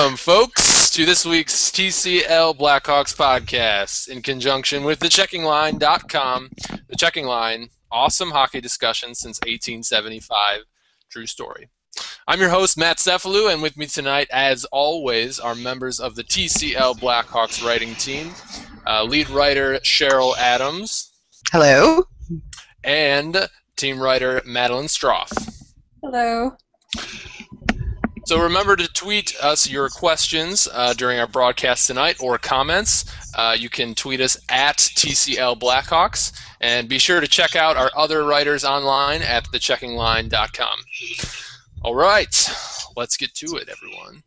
Welcome, folks, to this week's TCL Blackhawks podcast in conjunction with thechecking.line.com. The Checking Line, awesome hockey discussion since 1875. True story. I'm your host, Matt Cephalou, and with me tonight, as always, are members of the TCL Blackhawks writing team. Lead writer Cheryl Adams. Hello. And team writer Madeline Stroff. Hello. So remember to tweet us your questions during our broadcast tonight or comments. You can tweet us at TCL Blackhawks, and be sure to check out our other writers online at thechecking.line.com. All right, let's get to it, everyone.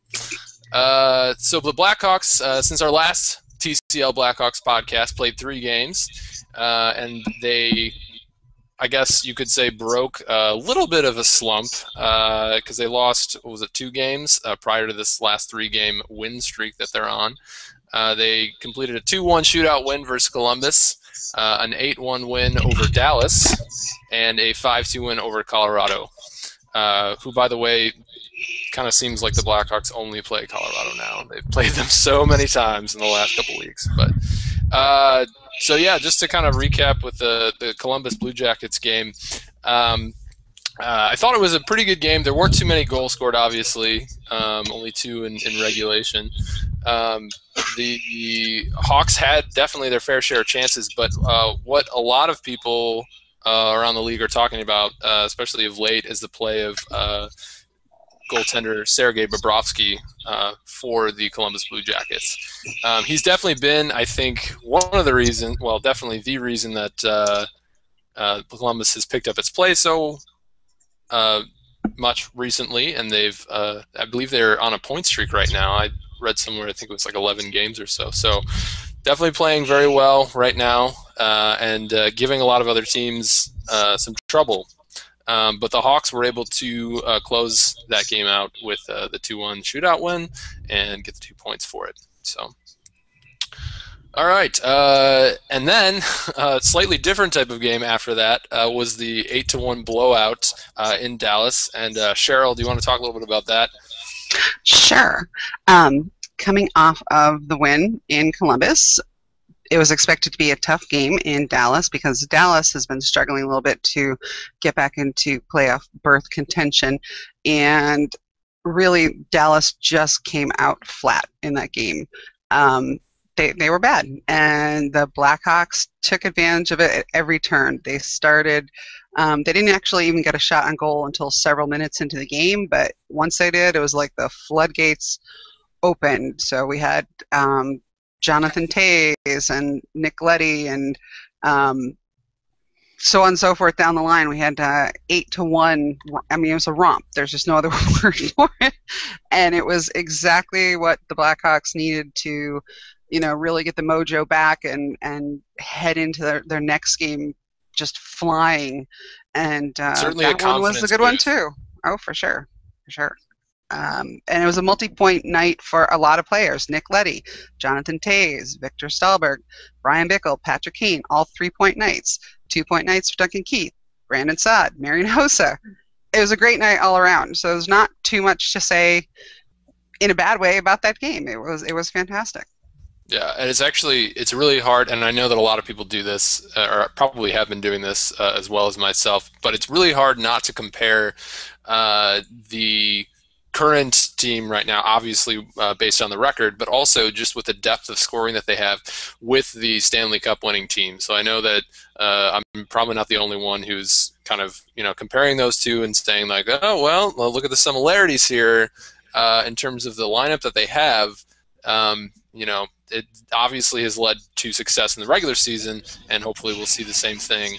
So the Blackhawks, since our last TCL Blackhawks podcast, played 3 games, and they, I guess you could say, broke a little bit of a slump because they lost, 2 games prior to this last 3-game win streak that they're on. They completed a 2-1 shootout win versus Columbus, an 8-1 win over Dallas, and a 5-2 win over Colorado, who, by the way, kind of seems like the Blackhawks only play Colorado now. They've played them so many times in the last couple weeks. But so yeah, just to kind of recap with the Columbus Blue Jackets game, I thought it was a pretty good game. There weren't too many goals scored, obviously, only 2 in regulation. The Hawks had definitely their fair share of chances, but what a lot of people around the league are talking about, especially of late, is the play of goaltender Sergei Bobrovsky for the Columbus Blue Jackets. He's definitely been, I think, one of the reasons, well, definitely the reason that Columbus has picked up its play so much recently, and they've, I believe they're on a point streak right now. I read somewhere, I think it was like 11 games or so. So definitely playing very well right now, and giving a lot of other teams some trouble. But the Hawks were able to close that game out with the 2-1 shootout win and get the 2 points for it. So, all right, and then a slightly different type of game after that was the 8-1 blowout in Dallas. And Cheryl, do you want to talk a little bit about that? Sure. Coming off of the win in Columbus, it was expected to be a tough game in Dallas because Dallas has been struggling a little bit to get back into playoff berth contention, and really Dallas just came out flat in that game. They were bad, and the Blackhawks took advantage of it at every turn. They started, they didn't actually even get a shot on goal until several minutes into the game, but once they did, it was like the floodgates opened. So we had Jonathan Toews and Nick Leddy and so on and so forth down the line. We had 8-1. I mean, it was a romp. There's just no other word for it. And it was exactly what the Blackhawks needed to, really get the mojo back and head into their next game just flying. And certainly that one was a good one too. Oh, for sure. For sure. And it was a multi-point night for a lot of players. Nick Leddy, Jonathan Toews, Victor Stalberg, Brian Bickle, Patrick Kane, all 3-point nights. 2-point nights for Duncan Keith, Brandon Saad, Marian Hossa. It was a great night all around. So there's not too much to say in a bad way about that game. It was fantastic. Yeah, and it's really hard, and I know that a lot of people do this, or probably have been doing this as well as myself, but it's really hard not to compare the current team right now, obviously based on the record, but also just with the depth of scoring that they have with the Stanley Cup winning team. So I know that I'm probably not the only one who's kind of comparing those two and saying like, oh well, look at the similarities here in terms of the lineup that they have. It obviously has led to success in the regular season, and hopefully we'll see the same thing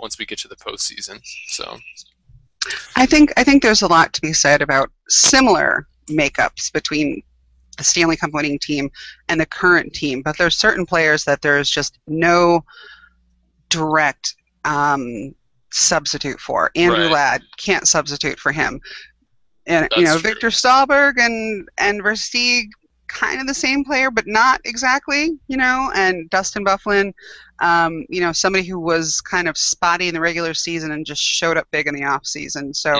once we get to the postseason. So. I think there's a lot to be said about similar makeups between the Stanley Cup winning team and the current team, but there's certain players that there's just no direct substitute for. Andrew Ladd can't substitute for him, and Victor Stalberg and Versteeg, kind of the same player, but not exactly, and Dustin Byfuglien, somebody who was kind of spotty in the regular season and just showed up big in the off season. So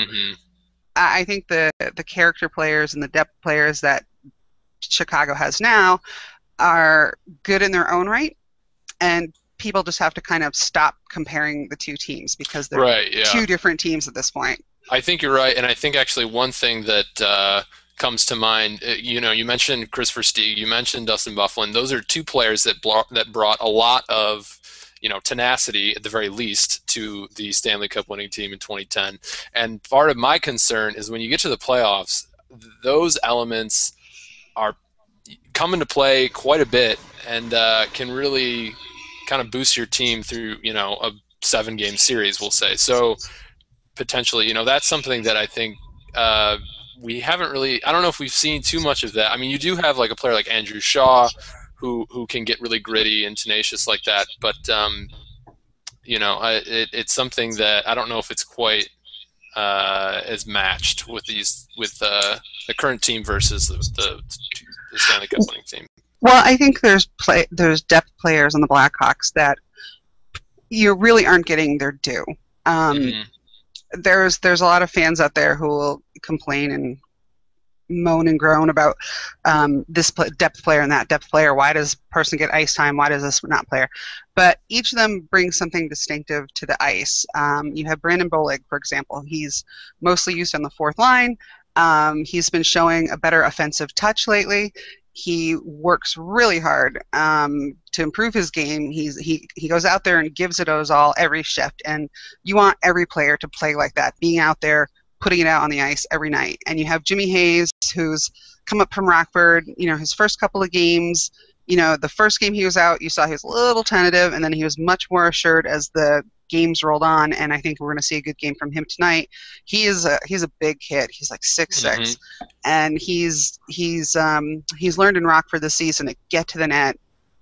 I think the character players and the depth players that Chicago has now are good in their own right, and people just have to kind of stop comparing the two teams because they're two different teams at this point. I think you're right, and I think actually one thing that comes to mind, you mentioned Chris Versteeg, you mentioned Dustin Byfuglien. Those are two players that brought a lot of tenacity, at the very least, to the Stanley Cup winning team in 2010. And part of my concern is when you get to the playoffs, those elements come into play quite a bit and can really kind of boost your team through, a 7-game series, we'll say. So potentially, that's something that I think we haven't really – I don't know if we've seen too much of that. I mean, you do have like a player like Andrew Shaw who can get really gritty and tenacious like that. But, it's something that I don't know if it's quite as matched with the current team versus the Stanley Cup winning team. Well, I think there's depth players on the Blackhawks that you really aren't getting their due. There's a lot of fans out there who will complain and moan and groan about this depth player and that depth player. Why does person get ice time? Why does this not player? But each of them brings something distinctive to the ice. You have Brandon Bolig, for example. He's mostly used on the fourth line. He's been showing a better offensive touch lately. He works really hard to improve his game. He goes out there and gives it his all every shift. And you want every player to play like that, being out there, putting it out on the ice every night. And you have Jimmy Hayes, who's come up from Rockford. His first couple of games, the first game he was out, you saw he was a little tentative, and then he was much more assured as the games rolled on. And I think we're going to see a good game from him tonight. He's a big kid. He's like 6'6", and he's learned in Rockford this season to get to the net,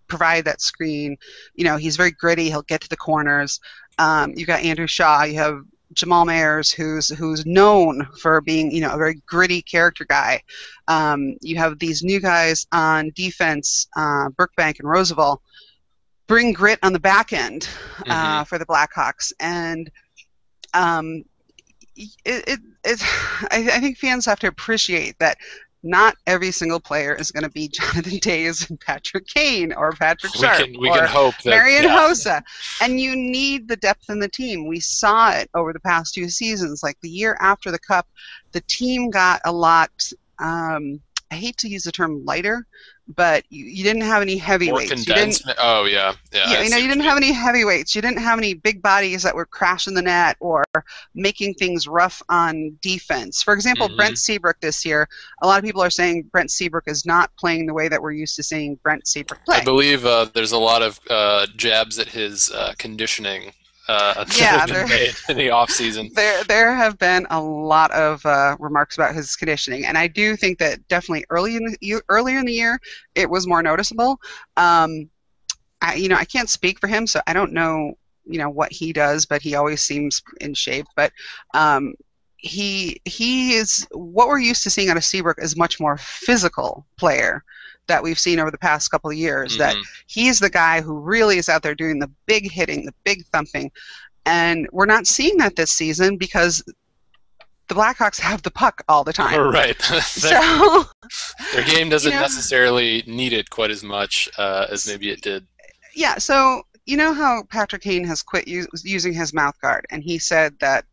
provide that screen. He's very gritty. He'll get to the corners. You got Andrew Shaw. You have Jamal Mayers, who's known for being, a very gritty character guy. You have these new guys on defense, Berkbank and Roosevelt, bring grit on the back end for the Blackhawks. And I think fans have to appreciate that not every single player is going to be Jonathan Toews and Patrick Kane or Patrick Sharp we can hope that, Marian Hossa. And you need the depth in the team. We saw it over the past 2 seasons. Like the year after the Cup, the team got a lot, I hate to use the term lighter, but you didn't have any heavyweights. More condensed. You didn't have any heavyweights. You didn't have any big bodies that were crashing the net or making things rough on defense. For example, Brent Seabrook this year, a lot of people are saying Brent Seabrook is not playing the way that we're used to seeing Brent Seabrook play. I believe there's a lot of jabs at his conditioning in the offseason. There have been a lot of remarks about his conditioning, and I do think that definitely earlier in the year it was more noticeable. I can't speak for him, so I don't know what he does, but he always seems in shape. But he is what we're used to seeing out of Seabrook is much more physical player that we've seen over the past couple of years, that he's the guy who really is out there doing the big hitting, the big thumping. And we're not seeing that this season because the Blackhawks have the puck all the time. Right. So their game doesn't necessarily need it quite as much as maybe it did. Yeah, so you know how Patrick Kane has quit using his mouth guard, and he said that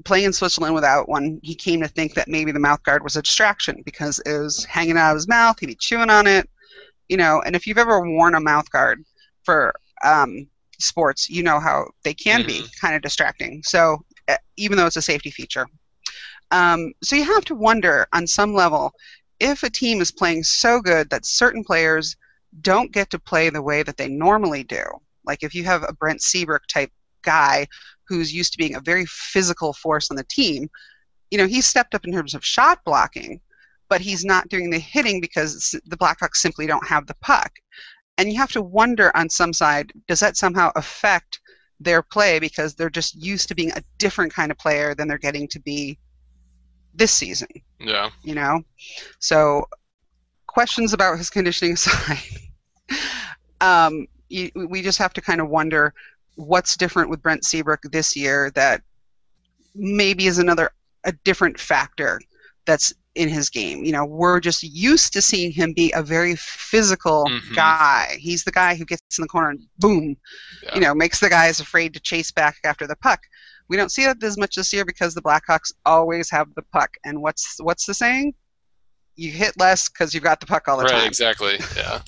playing in Switzerland without one, he came to think that maybe the mouth guard was a distraction because it was hanging out of his mouth, he'd be chewing on it, and if you've ever worn a mouth guard for sports, you know how they can be kind of distracting, so even though it's a safety feature. So you have to wonder on some level if a team is playing so good that certain players don't get to play the way that they normally do. Like if you have a Brent Seabrook type guy who's used to being a very physical force on the team, he's stepped up in terms of shot blocking, but he's not doing the hitting because the Blackhawks simply don't have the puck. And you have to wonder on some side, does that somehow affect their play because they're just used to being a different kind of player than they're getting to be this season? Yeah. So questions about his conditioning aside, we just have to kind of wonder what's different with Brent Seabrook this year that maybe is a different factor that's in his game. We're just used to seeing him be a very physical guy. He's the guy who gets in the corner and boom, makes the guys afraid to chase back after the puck. We don't see that as much this year because the Blackhawks always have the puck. And what's the saying? You hit less because you've got the puck all the time. Right, exactly. Yeah.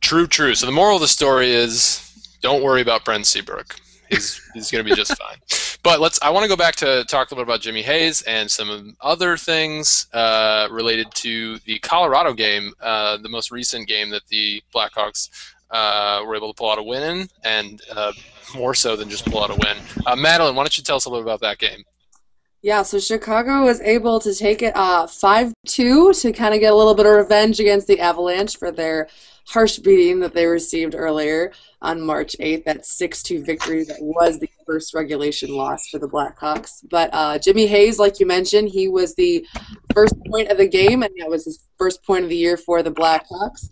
True. So the moral of the story is, don't worry about Brent Seabrook. He's going to be just fine. But I want to go back to talk a little bit about Jimmy Hayes and some other things related to the Colorado game, the most recent game that the Blackhawks were able to pull out a win in, and more so than just pull out a win. Madeline, why don't you tell us a little bit about that game? Yeah, so Chicago was able to take it 5-2 to kind of get a little bit of revenge against the Avalanche for their harsh beating that they received earlier on March 8th. That 6-2 victory that was the first regulation loss for the Blackhawks. But Jimmy Hayes, like you mentioned, he was the first point of the game, and that was his first point of the year for the Blackhawks.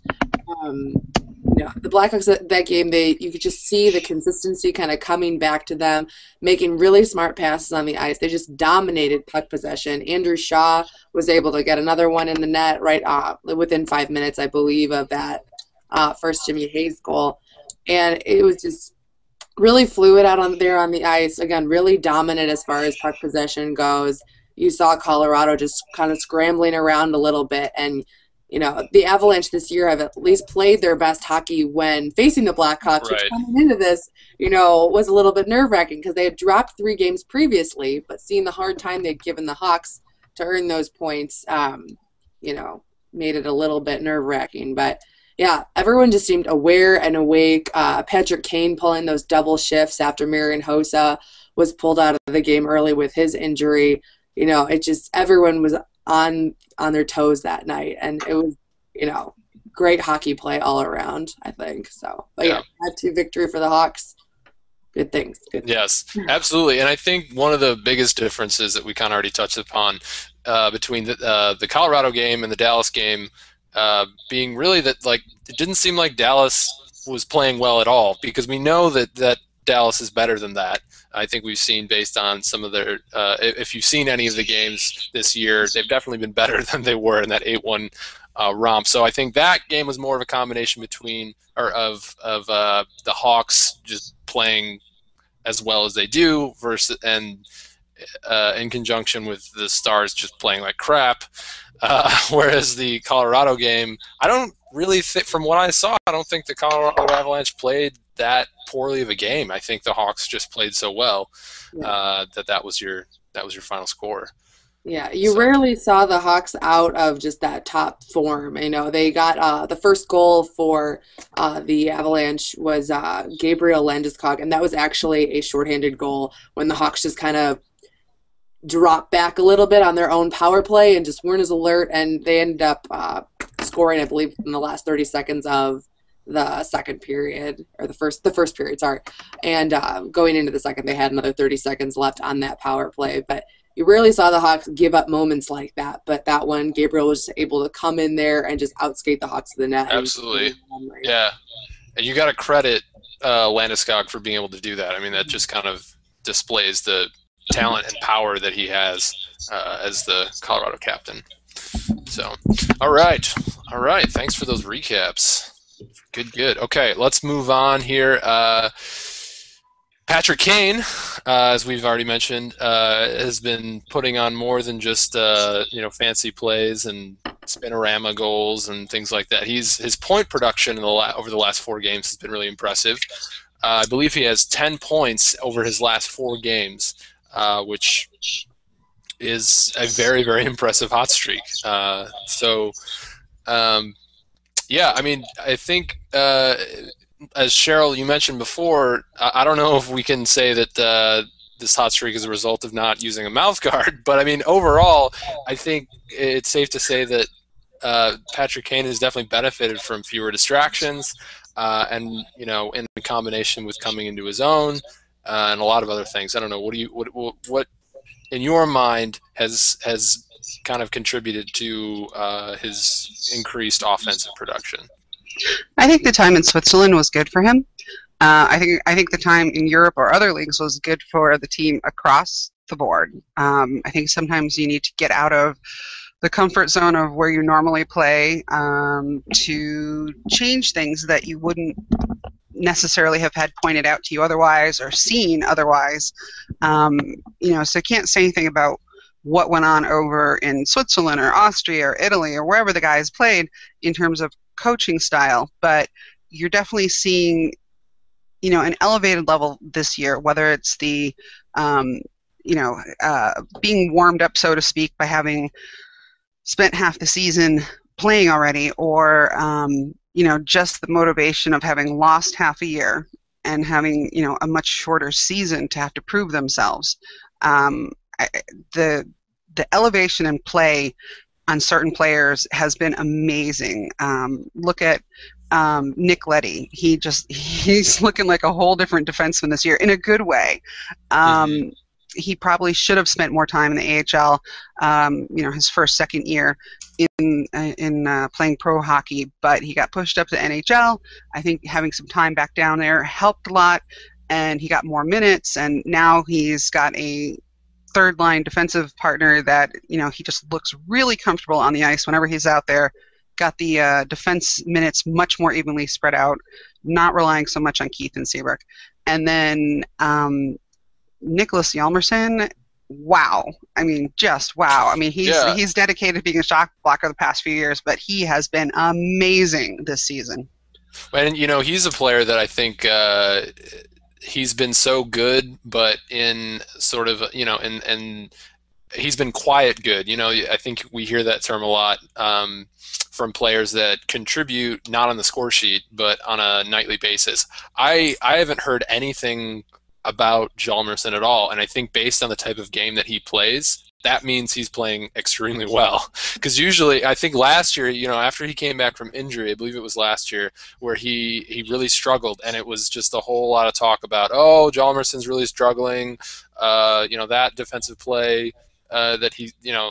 The Blackhawks that game, you could just see the consistency kind of coming back to them, making really smart passes on the ice. They just dominated puck possession. Andrew Shaw was able to get another one in the net right within 5 minutes, I believe, of that first Jimmy Hayes goal. And it was just really fluid out there on the ice. Again, really dominant as far as puck possession goes. You saw Colorado just kind of scrambling around a little bit, and the Avalanche this year have at least played their best hockey when facing the Blackhawks, which coming into this, was a little bit nerve-wracking because they had dropped 3 games previously, but seeing the hard time they'd given the Hawks to earn those points, made it a little bit nerve-wracking. But, yeah, everyone just seemed aware and awake. Patrick Kane pulling those double shifts after Marian Hossa was pulled out of the game early with his injury. It just everyone was on their toes that night, and it was great hockey play all around, I think. So, but yeah, 5-2 victory for the Hawks. Good things. Yes, absolutely. And I think one of the biggest differences that we kind of already touched upon between the Colorado game and the Dallas game being really that it didn't seem like Dallas was playing well at all, because we know that Dallas is better than that. I think we've seen, based on some of their if you've seen any of the games this year, they've definitely been better than they were in that 8-1 romp. So I think that game was more of a combination of the Hawks just playing as well as they do and in conjunction with the Stars just playing like crap. Whereas the Colorado game, I don't really think, from what I saw, I don't think the Colorado Avalanche played that poorly of a game. I think the Hawks just played so well that was your final score. Yeah, you rarely saw the Hawks out of just that top form. They got the first goal for the Avalanche was Gabriel Landeskog, and that was actually a shorthanded goal when the Hawks just kind of dropped back a little bit on their own power play and just weren't as alert, and they ended up scoring, I believe, in the last 30 seconds of the second period, or the first period, sorry. And going into the second, they had another 30 seconds left on that power play. But you rarely saw the Hawks give up moments like that. But that one, Gabriel was able to come in there and just outskate the Hawks to the net. Absolutely. Yeah. And you got to credit Landeskog for being able to do that. I mean, that just kind of displays the talent and power that he has as the Colorado captain. So, all right. Thanks for those recaps. Good. Okay, let's move on here. Patrick Kane, as we've already mentioned, has been putting on more than just fancy plays and spinorama goals and things like that. His point production over the last 4 games has been really impressive. I believe he has 10 points over his last 4 games, which is a very, very impressive hot streak. Yeah, I mean, I think, as Cheryl, you mentioned before, I don't know if we can say that this hot streak is a result of not using a mouth guard, but I mean, overall, I think it's safe to say that Patrick Kane has definitely benefited from fewer distractions, and in combination with coming into his own, and a lot of other things. I don't know. What in your mind has kind of contributed to his increased offensive production? I think the time in Switzerland was good for him. I think the time in Europe or other leagues was good for the team across the board. I think sometimes you need to get out of the comfort zone of where you normally play to change things that you wouldn't necessarily have had pointed out to you otherwise or seen otherwise. So can't say anything about what went on over in Switzerland or Austria or Italy or wherever the guys played in terms of coaching style, but you're definitely seeing, an elevated level this year, whether it's the, being warmed up, so to speak, by having spent half the season playing already, or, just the motivation of having lost half a year and having, a much shorter season to have to prove themselves. The elevation in play on certain players has been amazing. Look at Nick Leddy. He's looking like a whole different defenseman this year in a good way. He probably should have spent more time in the AHL, his second year in playing pro hockey, but he got pushed up to NHL. I think having some time back down there helped a lot, and he got more minutes, and now he's got a third line defensive partner that, he just looks really comfortable on the ice whenever he's out there. Got the defense minutes much more evenly spread out, not relying so much on Keith and Seabrook. And then Nicholas Hjalmarsson, wow. I mean, just wow. I mean, he's dedicated to being a shot blocker the past few years, but he has been amazing this season. And, he's a player that I think he's been so good, but in sort of, and he's been quiet good. I think we hear that term a lot from players that contribute not on the score sheet, but on a nightly basis. I haven't heard anything about Hjalmarsson at all, and I think based on the type of game that he plays, that means he's playing extremely well. Because usually, I think last year, after he came back from injury, I believe it was last year, where he really struggled, and it was just a whole lot of talk about, Hjalmarsson's really struggling, that defensive play that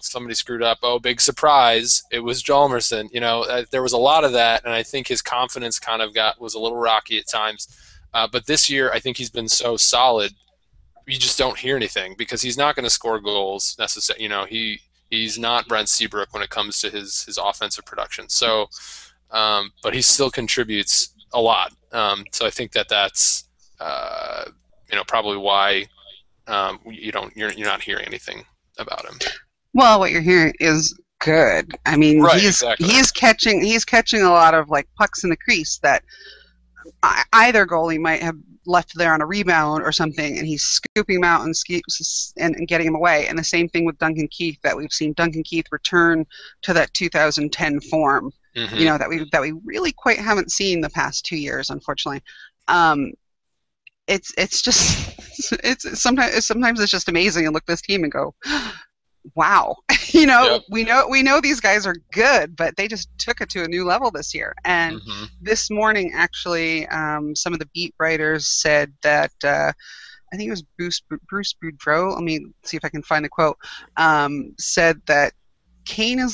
somebody screwed up. Oh, big surprise, it was Hjalmarsson. There was a lot of that, and I think his confidence kind of was a little rocky at times. But this year, I think he's been so solid. You just don't hear anything because he's not going to score goals necessarily. He's not Brent Seabrook when it comes to his offensive production. So, but he still contributes a lot. So I think that's probably why you're not hearing anything about him. Well, what you're hearing is good. I mean, right, exactly. He's catching a lot of pucks in the crease that either goalie might have left there on a rebound or something, and he's scooping him out and getting him away. And the same thing with Duncan Keith, that we've seen Duncan Keith return to that 2010 form, that we really quite haven't seen the past 2 years, unfortunately. It's sometimes it's just amazing to look at this team and go, wow. Yep. we know these guys are good, but they just took it to a new level this year. And this morning, actually, some of the beat writers said that I think it was Bruce Boudreau. Let me see if I can find the quote. Said that Kane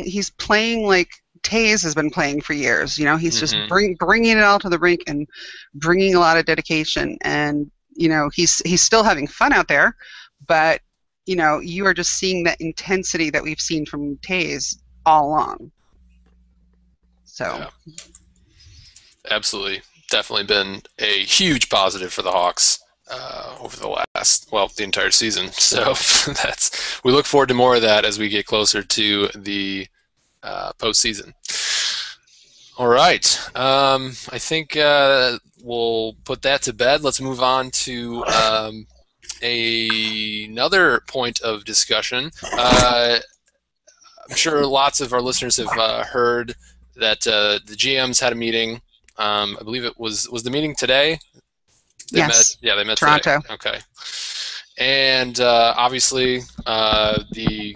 he's playing like Taze has been playing for years. He's just bringing it all to the rink and bringing a lot of dedication. And he's still having fun out there, but you are just seeing that intensity that we've seen from Taze all along. So, yeah. Absolutely, definitely been a huge positive for the Hawks over the entire season. So we look forward to more of that as we get closer to the postseason. All right, I think we'll put that to bed. Let's move on to another point of discussion. I'm sure lots of our listeners have heard that the GMs had a meeting. I believe it was the meeting today. Yes. They met Toronto. Today. Okay. And obviously, the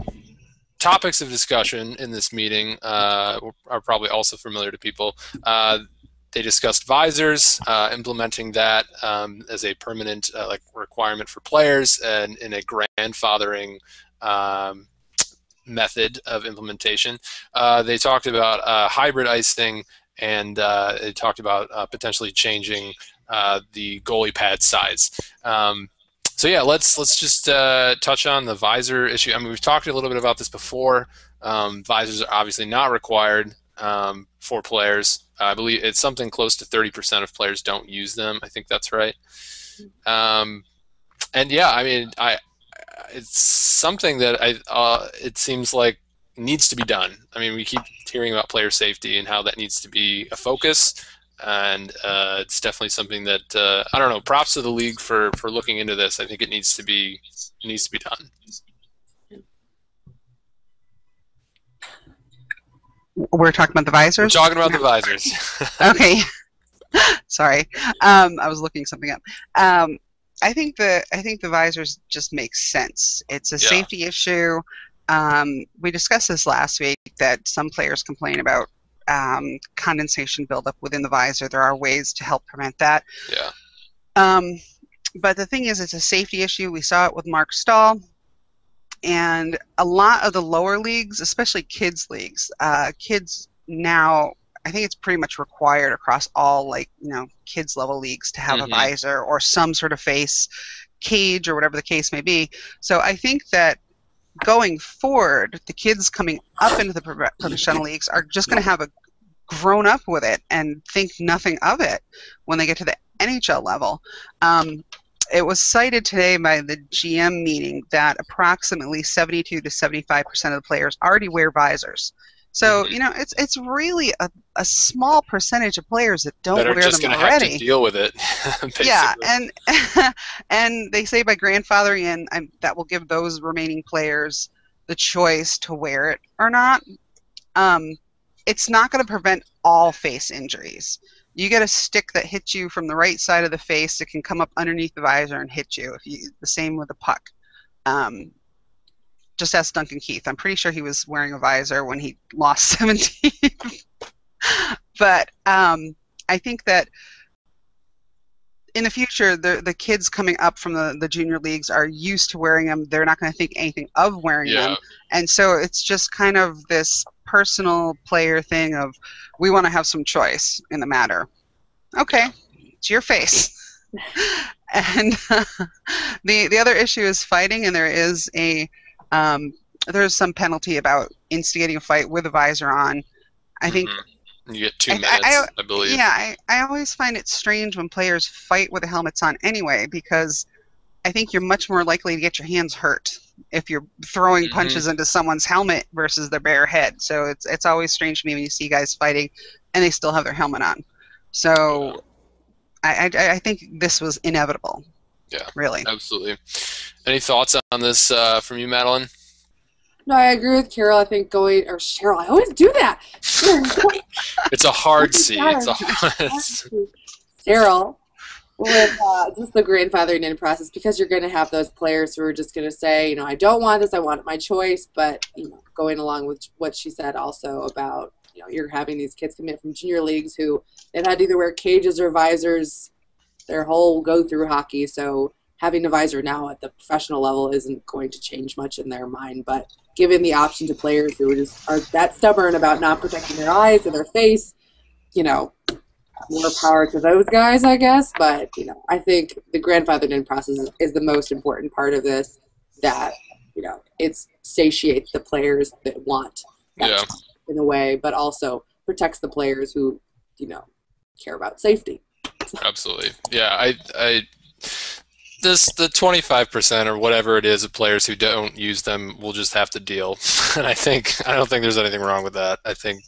topics of discussion in this meeting are probably also familiar to people. They discussed Visors, implementing that as a permanent requirement for players, and in a grandfathering method of implementation. They talked about hybrid icing, and they talked about potentially changing the goalie pad size. So yeah, let's just touch on the visor issue. I mean, we've talked a little bit about this before. Visors are obviously not required for players. I believe it's something close to 30% of players don't use them. I think that's right. And yeah, I mean, it's something that it seems like needs to be done. I mean, we keep hearing about player safety and how that needs to be a focus, and it's definitely something that I don't know. Props to the league for looking into this. I think it needs to be done. We're talking about the visors? We're talking about the visors. Okay. Sorry. I was looking something up. I think the visors just make sense. It's a safety issue. We discussed this last week that some players complain about condensation buildup within the visor. There are ways to help prevent that. Yeah. But the thing is, it's a safety issue. We saw it with Mark Stahl. And a lot of the lower leagues, especially kids leagues, kids now, I think it's pretty much required across all, kids level leagues to have a visor or some sort of face cage or whatever the case may be. So I think that going forward, the kids coming up into the professional leagues are just going to have grown up with it and think nothing of it when they get to the NHL level. It was cited today by the GM meeting that approximately 72 to 75% of the players already wear visors. So, it's really a small percentage of players that don't wear them already. That are just going to have to deal with it. Yeah, and they say by grandfathering in, that will give those remaining players the choice to wear it or not. It's not going to prevent all face injuries. You get a stick that hits you from the right side of the face, it can come up underneath the visor and hit you. The same with a puck. Just ask Duncan Keith. I'm pretty sure he was wearing a visor when he lost 17. But I think that in the future, the kids coming up from the junior leagues are used to wearing them. They're not going to think anything of wearing them. And so it's just kind of this personal player thing of, we want to have some choice in the matter. Okay, it's your face. And the other issue is fighting, and there is there's some penalty about instigating a fight with a visor on. I think you get 2 minutes, I believe. Yeah, I always find it strange when players fight with the helmets on anyway, because I think you're much more likely to get your hands hurt if you're throwing punches into someone's helmet versus their bare head. So it's always strange to me when you see guys fighting and they still have their helmet on. So I think this was inevitable. Yeah, really. Absolutely. Any thoughts on this from you, Madeline? No, I agree with Carol. I think Cheryl, I always do that. It's a hard C. Cheryl, with just the grandfathering in process, because you're going to have those players who are just going to say, I don't want this, I want my choice. But going along with what she said also about, you're having these kids come in from junior leagues who they've had to either wear cages or visors their whole go through hockey. So having a visor now at the professional level isn't going to change much in their mind. But giving the option to players who are that stubborn about not protecting their eyes or their face, more power to those guys, I guess. But, I think the grandfathered in process is the most important part of this, that, it satiates the players that want that in a way, but also protects the players who, care about safety. Absolutely. Yeah, the 25% or whatever it is of players who don't use them will just have to deal. And I don't think there's anything wrong with that. I think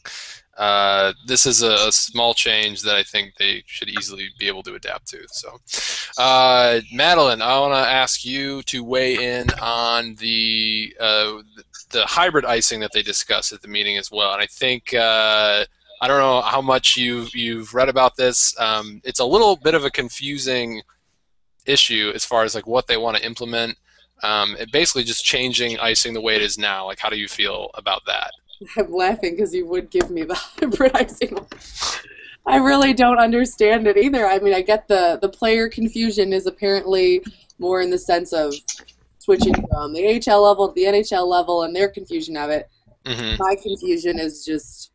this is a small change that I think they should easily be able to adapt to. So, Madeline, I want to ask you to weigh in on the hybrid icing that they discussed at the meeting as well. And I think I don't know how much you've read about this. It's a little bit of a confusing issue as far as what they want to implement. It basically just changing icing the way it is now. How do you feel about that? I'm laughing because you would give me the hybrid icing. I really don't understand it either. I mean, I get the player confusion is apparently more in the sense of switching from the AHL level to the NHL level and their confusion of it. My confusion is just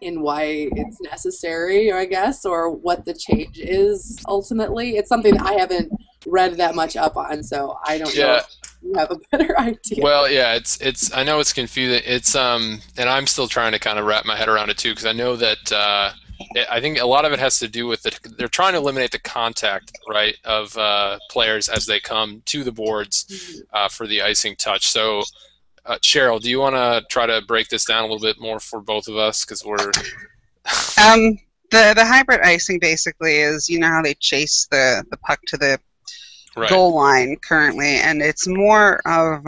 in why it's necessary, I guess, or what the change is ultimately. It's something that I haven't read that much up on, so I don't know Yeah. if you have a better idea. Well, yeah, it's I know it's confusing. It's and I'm still trying to kind of wrap my head around it too, because I know that I think a lot of it has to do with they're trying to eliminate the contact, right, of players as they come to the boards for the icing touch. So, Cheryl, do you want to try to break this down a little bit more for both of us, because we're The hybrid icing basically is, you know how they chase the puck to the right. goal line currently, and it's more of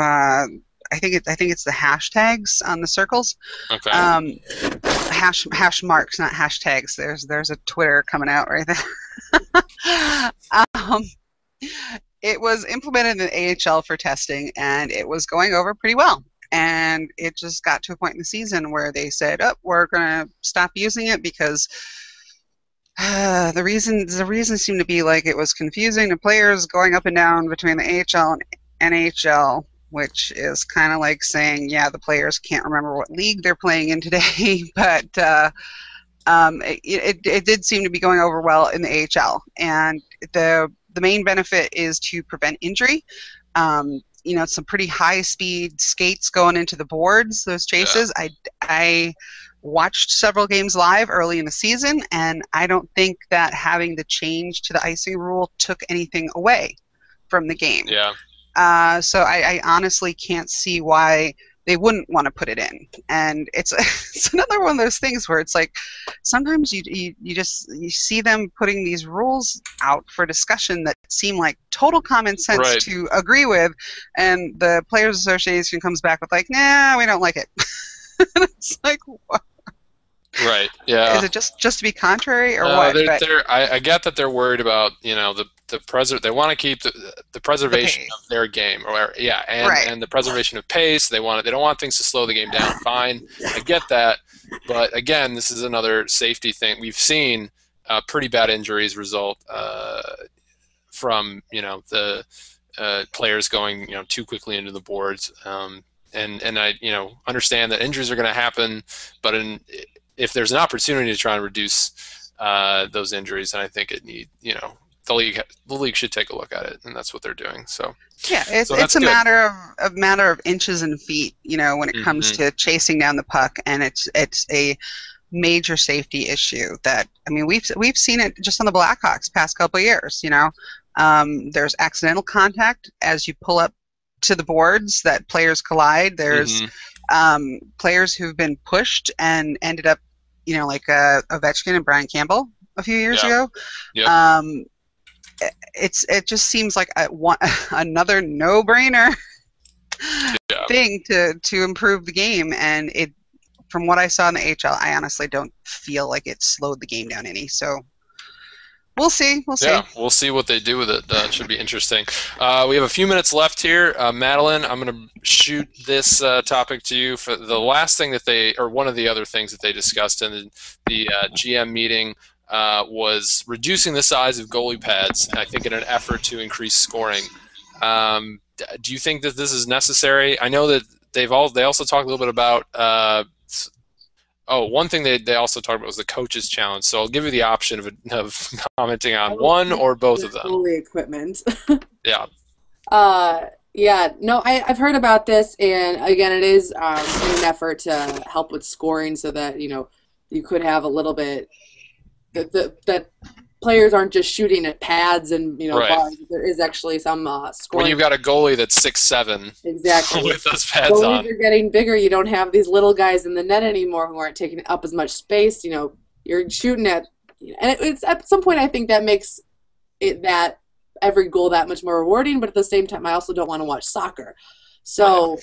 I think it's the hashtags on the circles. Okay. Hash marks, not hashtags. There's a Twitter coming out right there. It was implemented in the AHL for testing, and it was going over pretty well. And it just got to a point in the season where they said, "Oh, we're going to stop using it because the reasons seemed to be like it was confusing to players going up and down between the AHL and NHL." Which is kind of like saying, yeah, the players can't remember what league they're playing in today, but it did seem to be going over well in the AHL. And the main benefit is to prevent injury. You know, some pretty high-speed skates going into the boards, those chases. Yeah. I watched several games live early in the season, and I don't think that having the change to the icing rule took anything away from the game. Yeah. So I honestly can't see why they wouldn't want to put it in. And it's another one of those things where it's like sometimes you see them putting these rules out for discussion that seem like total common sense right. to agree with, and the Players Association comes back with like, nah, we don't like it. And it's like, what? Right. Yeah. Is it just to be contrary or what? I get that they're worried about, you know, they want to keep the preservation of their game, and the preservation of pace. They don't want things to slow the game down. Fine, I get that, but again, this is another safety thing. We've seen pretty bad injuries result from the players going too quickly into the boards, and I understand that injuries are going to happen, but if there's an opportunity to try and reduce those injuries, then I think the league should take a look at it, and that's what they're doing. So yeah, it's a matter of inches and feet, when it comes to chasing down the puck, and it's a major safety issue that we've seen it just on the Blackhawks past couple of years. There's accidental contact as you pull up to the boards that players collide. There's players who've been pushed and ended up, like Ovechkin and Brian Campbell a few years ago. Yep. It just seems like another no-brainer thing to improve the game, and from what I saw in the AHL, I honestly don't feel like it slowed the game down any. So we'll see. Yeah, we'll see what they do with it. It should be interesting. We have a few minutes left here. Madeline, I'm going to shoot this topic to you. For the last thing one of the other things that they discussed in the GM meeting was reducing the size of goalie pads, I think in an effort to increase scoring. Do you think that this is necessary? I know that they also talked a little bit about one thing they also talked about was the coach's challenge. So I'll give you the option of commenting on one or both of them. Goalie equipment. Yeah. No, I've heard about this, and again, it is in an effort to help with scoring, so that you could have a little bit that players aren't just shooting at pads and right. bars. There is actually some scoring. When you've got a goalie that's 6'7", exactly, with those pads goalies on, are getting bigger. You don't have these little guys in the net anymore who aren't taking up as much space. You're shooting at, and it's at some point I think that makes it that every goal that much more rewarding. But at the same time, I also don't want to watch soccer. So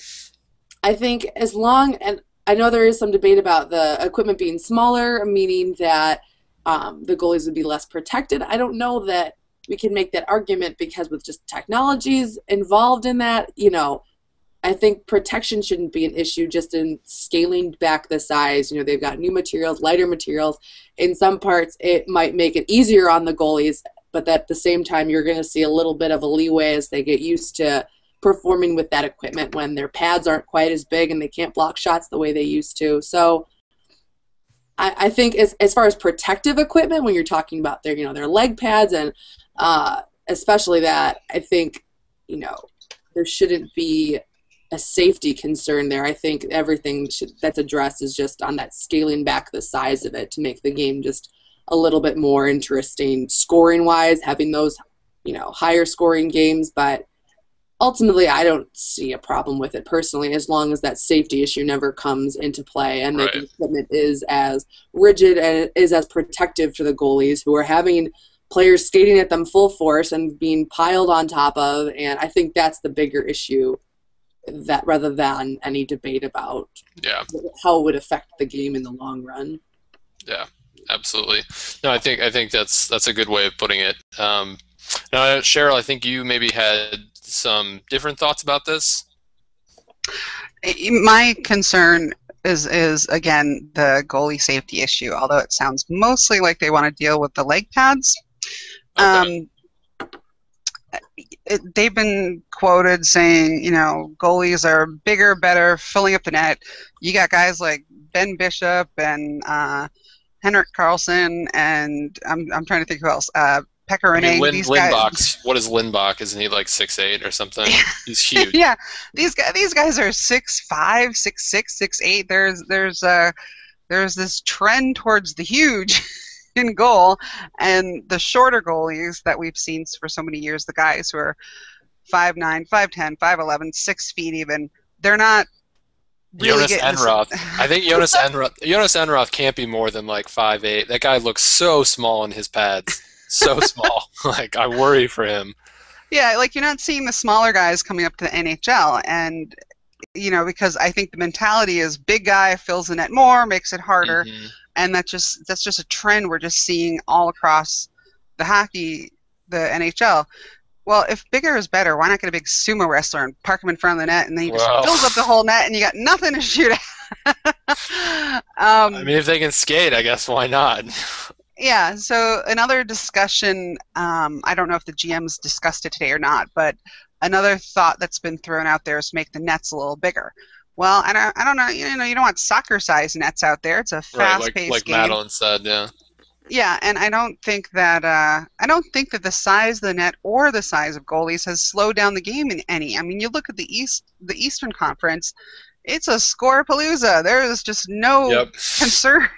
I think and I know there is some debate about the equipment being smaller, meaning that the goalies would be less protected. I don't know that we can make that argument, because with just technologies involved in that, I think protection shouldn't be an issue just in scaling back the size. They've got new materials, lighter materials. In some parts, it might make it easier on the goalies, but at the same time, you're going to see a little bit of a leeway as they get used to performing with that equipment when their pads aren't quite as big and they can't block shots the way they used to. So I think as far as protective equipment, when you're talking about their leg pads and especially that, I think, there shouldn't be a safety concern there. I think everything that's addressed is just on that scaling back the size of it to make the game just a little bit more interesting scoring-wise, having those, higher scoring games. But ultimately, I don't see a problem with it personally, as long as that safety issue never comes into play and the equipment is as rigid and is as protective to the goalies, who are having players skating at them full force and being piled on top of. And I think that's the bigger issue, that rather than any debate about how it would affect the game in the long run. Yeah, absolutely. No, I think that's a good way of putting it. Now, Cheryl, I think you maybe had some different thoughts about this. My concern is again the goalie safety issue, although it sounds mostly like they want to deal with the leg pads. Okay. They've been quoted saying, goalies are bigger, better, filling up the net. You got guys like Ben Bishop and Henrik Karlsson, and I'm trying to think who else. Pekka Lindbach's. What is Lindbach? Isn't he like 6'8" or something? He's huge. Yeah, these guys are 6'5", 6'6", 6'8". There's this trend towards the huge in goal, and the shorter goalies that we've seen for so many years, the guys who are 5'9", 5'10", 5'11", 6 feet even, they're not really Jonas Enroth. I think Jonas Enroth can't be more than like 5'8". That guy looks so small in his pads. So small. Like, I worry for him. Yeah, like you're not seeing the smaller guys coming up to the NHL, and because I think the mentality is big guy fills the net more, makes it harder, and that's just a trend we're just seeing all across the NHL. Well, if bigger is better, why not get a big sumo wrestler and park him in front of the net, and then he just fills up the whole net, and you got nothing to shoot at. I mean, if they can skate, I guess why not? Yeah, so another discussion, I don't know if the GMs discussed it today or not, but another thought that's been thrown out there is to make the nets a little bigger. Well, I don't know, you don't want soccer-sized nets out there. It's a fast-paced game. Like Madeline said, yeah. Yeah, and I don't think that the size of the net or the size of goalies has slowed down the game in any. I mean, you look at the Eastern Conference. It's a score-palooza. There is just no concern.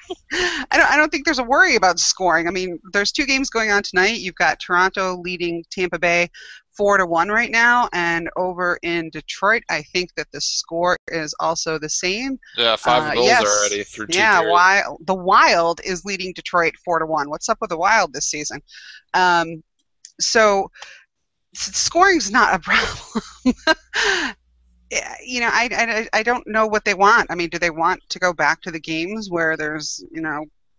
I don't think there's a worry about scoring. I mean, there's 2 games going on tonight. You've got Toronto leading Tampa Bay 4-1 right now, and over in Detroit, I think that the score is also the same. Yeah, 5 goals already through 2 periods. Yeah, the Wild is leading Detroit 4-1. What's up with the Wild this season? So scoring's not a problem. I don't know what they want. I mean, do they want to go back to the games where there's,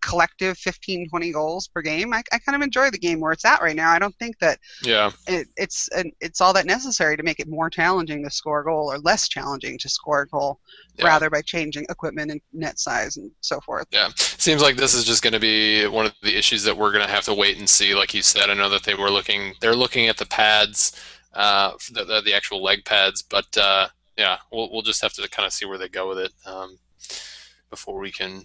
collective 15, 20 goals per game? I kind of enjoy the game where it's at right now. I don't think that it's all that necessary to make it more challenging to score a goal or less challenging to score a goal, rather by changing equipment and net size and so forth. Yeah, seems like this is just going to be one of the issues that we're going to have to wait and see. Like you said, I know that they're looking at the pads, the actual leg pads, but we'll just have to kind of see where they go with it before we can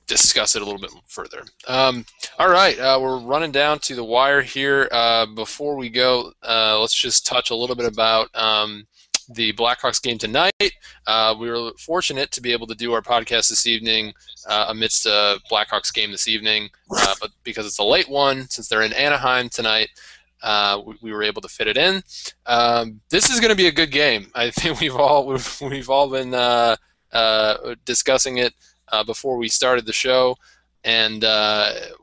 discuss it a little bit further. All right, we're running down to the wire here. Before we go, let's just touch a little bit about the Blackhawks game tonight. We were fortunate to be able to do our podcast this evening amidst the Blackhawks game this evening, but because it's a late one, since they're in Anaheim tonight, we were able to fit it in. This is going to be a good game. I think we've all been discussing it before we started the show, and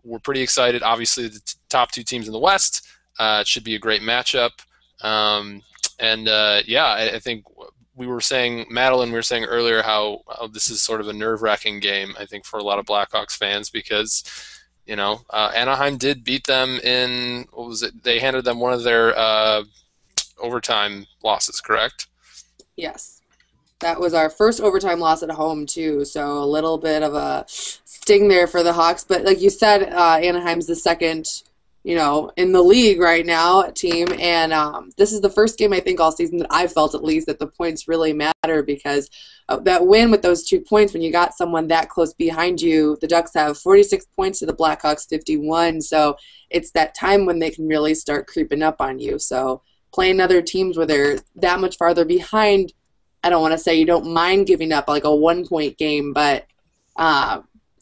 we're pretty excited. Obviously, the top 2 teams in the West. It should be a great matchup. I think Madeline, we were saying earlier how this is sort of a nerve-wracking game, I think, for a lot of Blackhawks fans because, Anaheim did beat them in, what was it? They handed them one of their overtime losses, correct? Yes. That was our first overtime loss at home, too, so a little bit of a sting there for the Hawks. But like you said, Anaheim's the second in the league right now team. And this is the first game I think all season that I felt at least that the points really matter, because that win with those 2 points, when you got someone that close behind you, the Ducks have 46 points to the Blackhawks 51. So it's that time when they can really start creeping up on you. So playing other teams where they're that much farther behind, I don't want to say you don't mind giving up like a 1-point game, but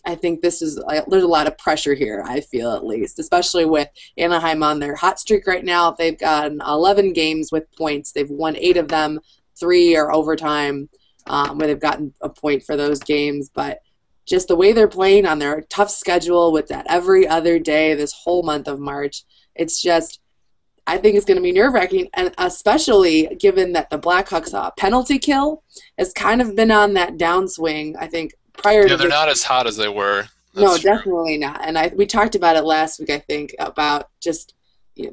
I think there's a lot of pressure here, I feel at least, especially with Anaheim on their hot streak right now. They've gotten 11 games with points. They've won 8 of them. 3 are overtime, where they've gotten a point for those games. But just the way they're playing on their tough schedule with that every other day this whole month of March, it's just, I think it's going to be nerve-wracking, and especially given that the Blackhawks penalty kill has kind of been on that downswing, I think, prior to Yeah, they're not as hot as they were. No, definitely not. And we talked about it last week, I think, about just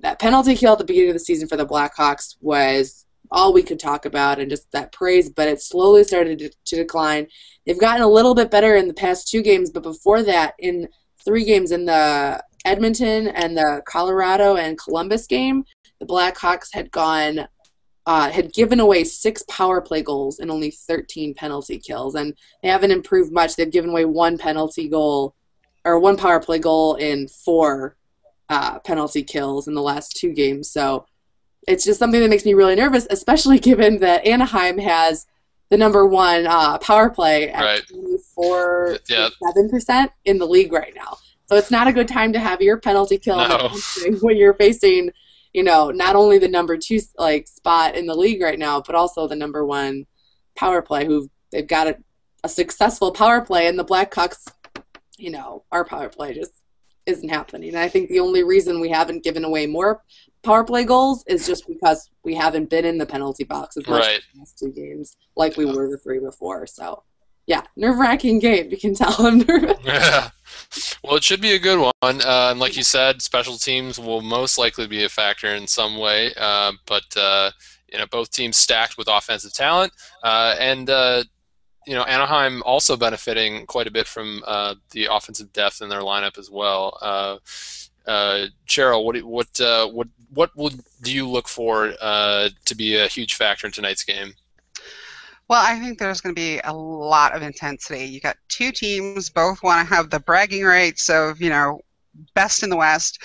that penalty kill at the beginning of the season for the Blackhawks was all we could talk about, and just that praise, but it slowly started to decline. They've gotten a little bit better in the past 2 games, but before that, in 3 games, in the Edmonton and the Colorado and Columbus game, the Blackhawks had given away 6 power play goals and only 13 penalty kills, and they haven't improved much. They've given away 1 penalty goal or 1 power play goal in 4 penalty kills in the last 2 games. So it's just something that makes me really nervous, especially given that Anaheim has the number 1 power play at 24.7% in the league right now. So it's not a good time to have your penalty kill when you're facing, not only the number 2 spot in the league right now, but also the number 1 power play, who they've got a successful power play, and the Blackhawks, our power play just isn't happening. And I think the only reason we haven't given away more power play goals is just because we haven't been in the penalty box as much in the last 2 games like we were the 3 before. So, yeah, nerve-wracking game. You can tell I'm nervous. Yeah. Well, it should be a good one. And like you said, special teams will most likely be a factor in some way. But both teams stacked with offensive talent. Anaheim also benefiting quite a bit from the offensive depth in their lineup as well. Cheryl, what do you look for to be a huge factor in tonight's game? Well, I think there's going to be a lot of intensity. You got 2 teams, both want to have the bragging rights of, best in the West,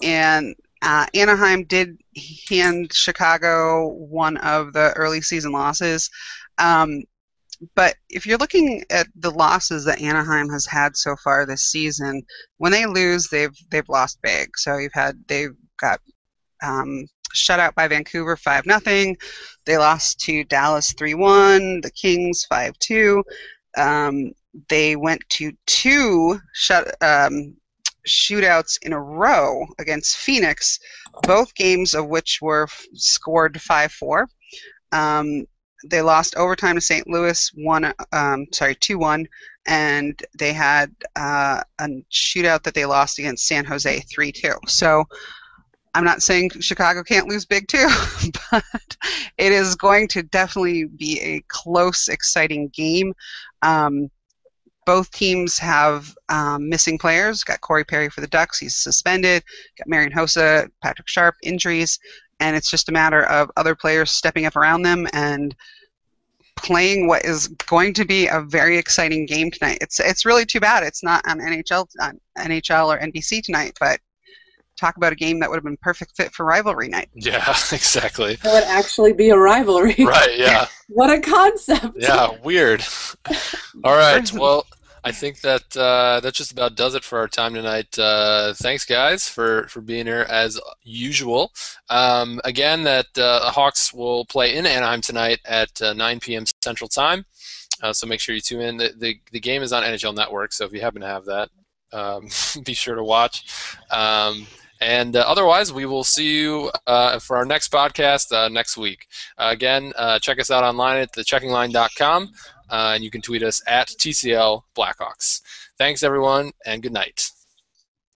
and Anaheim did hand Chicago one of the early season losses. But if you're looking at the losses that Anaheim has had so far this season, when they lose, they've lost big. So they've got shut out by Vancouver 5-0. They lost to Dallas 3-1. The Kings 5-2. They went to 2 shootouts in a row against Phoenix, both games of which were scored 5-4. They lost overtime to St. Louis 2-1, and they had a shootout that they lost against San Jose 3-2. So I'm not saying Chicago can't lose big too, but it is going to definitely be a close, exciting game. Both teams have missing players. Got Corey Perry for the Ducks. He's suspended. Got Marian Hossa, Patrick Sharp, injuries. And it's just a matter of other players stepping up around them and playing what is going to be a very exciting game tonight. It's really too bad it's not on NHL or NBC tonight, but talk about a game that would have been perfect fit for rivalry night. Yeah, exactly. It would actually be a rivalry. Right, yeah. What a concept. Yeah, weird. All right, well, I think that just about does it for our time tonight. Thanks, guys, for being here as usual. Again, that the Hawks will play in Anaheim tonight at 9 p.m. Central Time, so make sure you tune in. The game is on NHL Network, so if you happen to have that, be sure to watch. And otherwise, we will see you for our next podcast next week. Again, check us out online at thecheckingline.com, and you can tweet us at TCL Blackhawks. Thanks, everyone, and good night.